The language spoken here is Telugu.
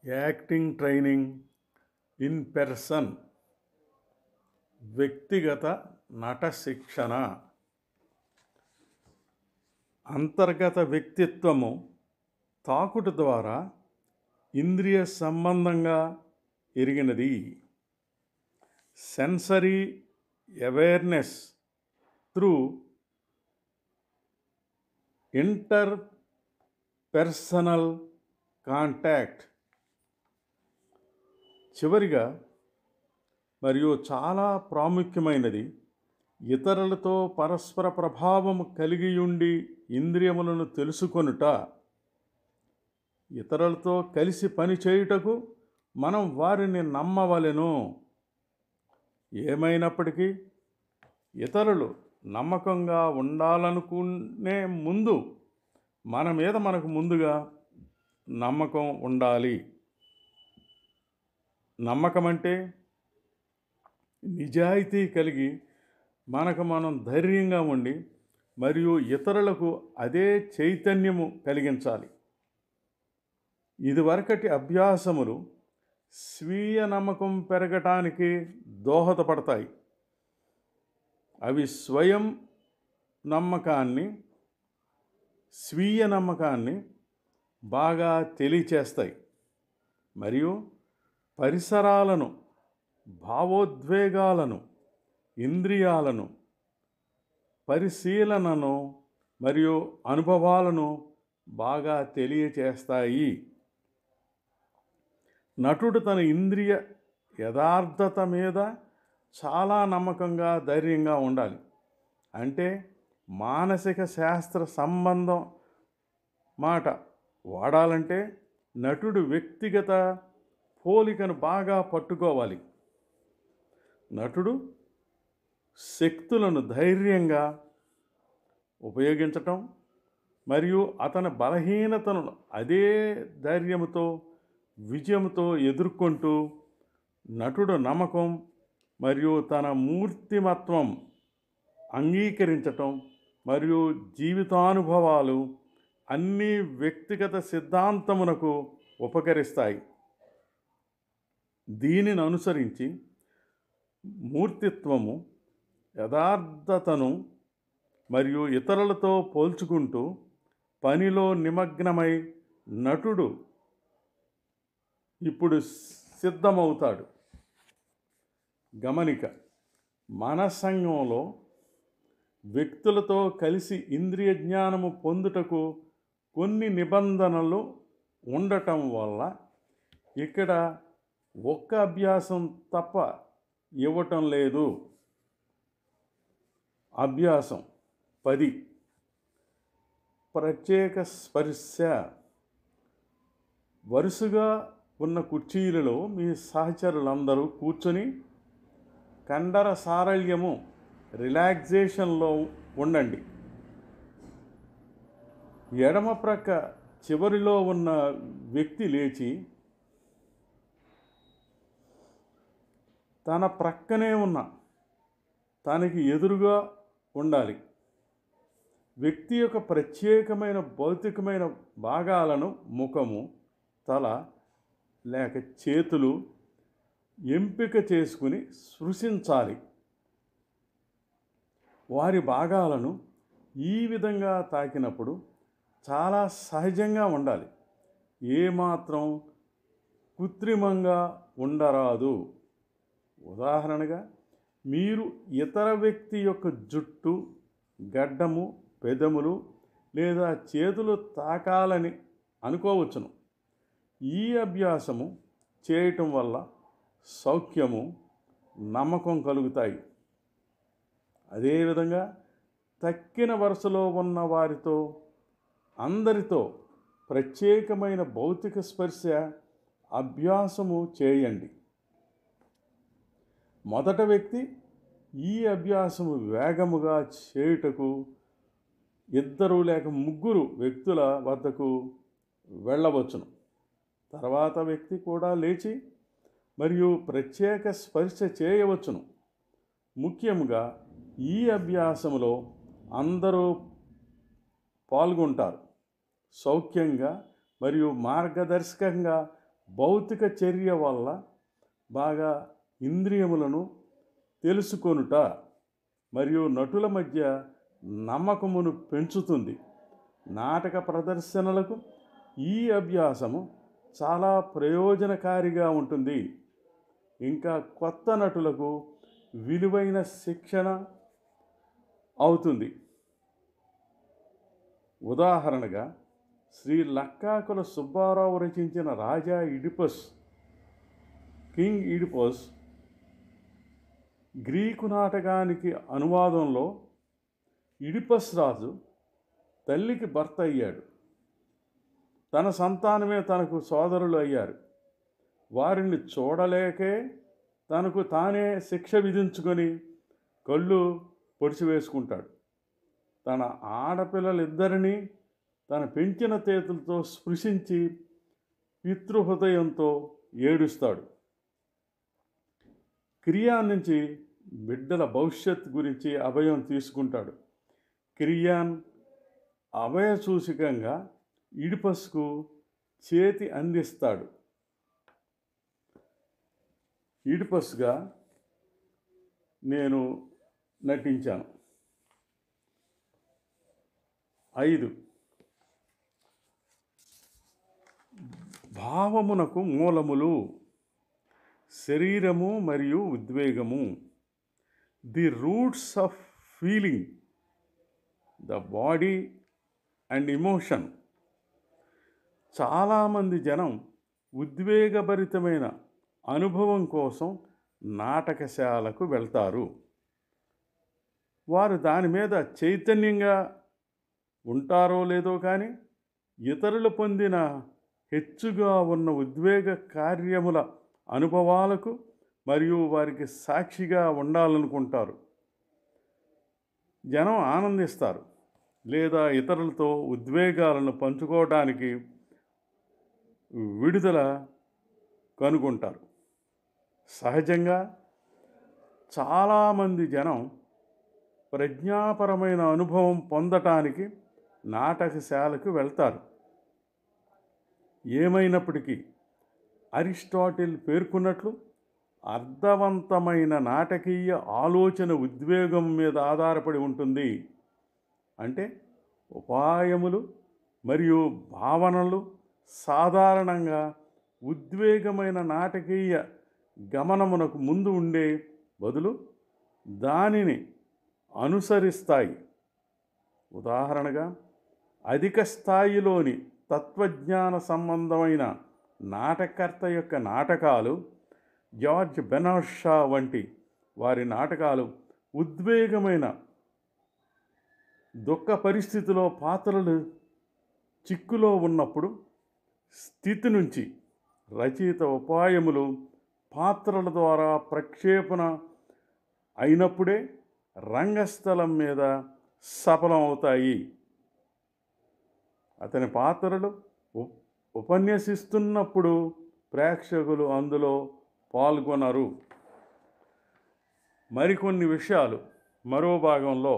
యాక్టింగ్ ట్రైనింగ్ ఇన్ పర్సన్, వ్యక్తిగత నట శిక్షణ. అంతర్గత వ్యక్తిత్వము తాకుట ద్వారా ఇంద్రియ సంబంధంగా ఎరిగినది. Sensory awareness through interpersonal contact. చివరిగా మరియు చాలా ప్రాముఖ్యమైనది, ఇతరులతో పరస్పర ప్రభావం కలిగి ఉండి ఇంద్రియములను తెలుసుకొనుట. ఇతరులతో కలిసి పని చేయుటకు మనం వారిని నమ్మవలెను. ఏమైనప్పటికీ ఇతరులు నమ్మకంగా ఉండాలనుకునే ముందు మన మీద మనకు ముందుగా నమ్మకం ఉండాలి. నమ్మకం అంటే నిజాయితీ కలిగి మనకు మనం ధైర్యంగా ఉండి మరియు ఇతరులకు అదే చైతన్యము కలిగించాలి. ఇదివరకటి అభ్యాసములు స్వీయ నమ్మకం పెరగటానికి దోహదపడతాయి. అవి స్వీయ నమ్మకాన్ని బాగా తెలియచేస్తాయి మరియు పరిసరాలను, భావోద్వేగాలను, ఇంద్రియాలను, పరిశీలనను మరియు అనుభవాలను బాగా తెలియచేస్తాయి. నటుడు తన ఇంద్రియ యథార్థత మీద చాలా నమ్మకంగా, ధైర్యంగా ఉండాలి. అంటే మానసిక శాస్త్ర సంబంధం మాట వాడాలంటే నటుడు వ్యక్తిగత పోలికను బాగా పట్టుకోవాలి. నటుడు శక్తులను ధైర్యంగా ఉపయోగించటం మరియు అతని బలహీనతను అదే ధైర్యంతో, విజయంతో ఎదుర్కొంటూ నటుడు నమ్మకం మరియు తన మూర్తిమత్వం అంగీకరించటం మరియు జీవితానుభవాలు అన్నీ వ్యక్తిగత సిద్ధాంతమునకు ఉపకరిస్తాయి. దీనిని అనుసరించి మూర్తిత్వము, యథార్థతను మరియు ఇతరులతో పోల్చుకుంటూ పనిలో నిమగ్నమై నటుడు ఇప్పుడు సిద్ధమవుతాడు. గమనిక: మనస్సంగంలో వ్యక్తులతో కలిసి ఇంద్రియ జ్ఞానము పొందుటకు కొన్ని నిబంధనలు ఉండటం వల్ల ఇక్కడ ఒక్క అభ్యాసం తప్ప ఇవ్వటం లేదు. అభ్యాసం 10. ప్రత్యేక స్పర్శ. వరుసగా ఉన్న కుర్చీలలో మీ సహచరులందరూ కూర్చొని కండర సారళ్యము, రిలాక్సేషన్లో ఉండండి. ఎడమ ప్రక్క చివరిలో ఉన్న వ్యక్తి లేచి తన ప్రక్కనే ఉన్న తనకి ఎదురుగా ఉండాలి. వ్యక్తి యొక్క ప్రత్యేకమైన భౌతికమైన భాగాలను, ముఖము, తల లేక చేతులు ఎంపిక చేసుకుని స్పృశించాలి. వారి భాగాలను ఈ విధంగా తాకినప్పుడు చాలా సహజంగా ఉండాలి. ఏమాత్రం కృత్రిమంగా ఉండరాదు. ఉదాహరణగా, మీరు ఇతర వ్యక్తి యొక్క జుట్టు, గడ్డము, పెదములు లేదా చేతులు తాకాలని అనుకోవచ్చును. ఈ అభ్యాసము చేయటం వల్ల సౌఖ్యము, నమ్మకం కలుగుతాయి. అదేవిధంగా తక్కిన వరుసలో ఉన్న వారితో, అందరితో ప్రత్యేకమైన భౌతిక స్పర్శ అభ్యాసము చేయండి. మొదట వ్యక్తి ఈ అభ్యాసము వేగముగా చేయుటకు 2 లేక 3 వ్యక్తుల వద్దకు వెళ్ళవచ్చును. తర్వాత వ్యక్తి కూడా లేచి మరియు ప్రత్యేక స్పర్శ చేయవచ్చును. ముఖ్యంగా ఈ అభ్యాసములో అందరూ పాల్గొంటారు. సౌఖ్యంగా మరియు మార్గదర్శకంగా భౌతిక చర్య వల్ల బాగా ఇంద్రియములను తెలుసుకొనుట మరియు నటుల మధ్య నమ్మకమును పెంచుతుంది. నాటక ప్రదర్శనలకు ఈ అభ్యాసము చాలా ప్రయోజనకారిగా ఉంటుంది. ఇంకా కొత్త నటులకు విలువైన శిక్షణ అవుతుంది. ఉదాహరణగా శ్రీ లక్కాకుల సుబ్బారావు రచించిన రాజా ఈడిపస్, కింగ్ ఈడిపస్ గ్రీకు నాటకానికి అనువాదంలో ఈడిపస్ రాజు తల్లికి భర్త అయ్యాడు. తన సంతానమే తనకు సోదరులు అయ్యారు. వారిని చూడలేకే తనకు తానే శిక్ష విధించుకొని కళ్ళు పొడిచివేసుకుంటాడు. తన ఆడపిల్లలిద్దరినీ తన పెంచిన చేతులతో స్పృశించి పితృహృదయంతో ఏడుస్తాడు. కిరియాన్ నుంచి బిడ్డల భవిష్యత్ గురించి అభయం తీసుకుంటాడు. కిరియాన్ అభయ సూచకంగా ఈడిపస్కు చేతి అందిస్తాడు. ఈడిపస్గా నేను నటించాను. 5 భావమునకు మూలములు శరీరము మరియు ఉద్వేగము. The roots of feeling, the body and emotion. చాలామంది జనం ఉద్వేగభరితమైన అనుభవం కోసం నాటకశాలకు వెళ్తారు. వారు దాని మీద చైతన్యంగా ఉంటారో లేదో కానీ ఇతరులు పొందిన హెచ్చుగా ఉన్న ఉద్వేగ కార్యముల అనుభవాలకు మరియు వారికి సాక్షిగా ఉండాలనుకుంటారు. జనం ఆనందిస్తారు లేదా ఇతరులతో ఉద్వేగాలను పంచుకోవడానికి విడుదల కనుగొంటారు. సహజంగా చాలామంది జనం ప్రజ్ఞాపరమైన అనుభవం పొందటానికి నాటకశాలకు వెళ్తారు. ఏమైనప్పటికీ అరిస్టాటిల్ పేర్కొన్నట్లు అర్థవంతమైన నాటకీయ ఆలోచన ఉద్వేగం మీద ఆధారపడి ఉంటుంది. అంటే ఉపాయములు మరియు భావనలు సాధారణంగా ఉద్వేగమైన నాటకీయ గమనమునకు ముందు ఉండే బదులు దానిని అనుసరిస్తాయి. ఉదాహరణగా అధిక స్థాయిలోని తత్వజ్ఞాన సంబంధమైన నాటకర్త యొక్క నాటకాలు, జార్జ్ బెర్నార్డ్ షా వంటి వారి నాటకాలు ఉద్వేగమైన దుఃఖ పరిస్థితిలో పాత్రలు చిక్కులో ఉన్నప్పుడు స్థితి నుంచి రచయిత ఉపాయములు పాత్రల ద్వారా ప్రక్షేపణ అయినప్పుడే రంగస్థలం మీద సఫలం అవుతాయి. అతని పాత్రలు ఉపన్యసిస్తున్నప్పుడు ప్రేక్షకులు అందులో పాల్గొనరు. మరికొన్ని విషయాలు మరో భాగంలో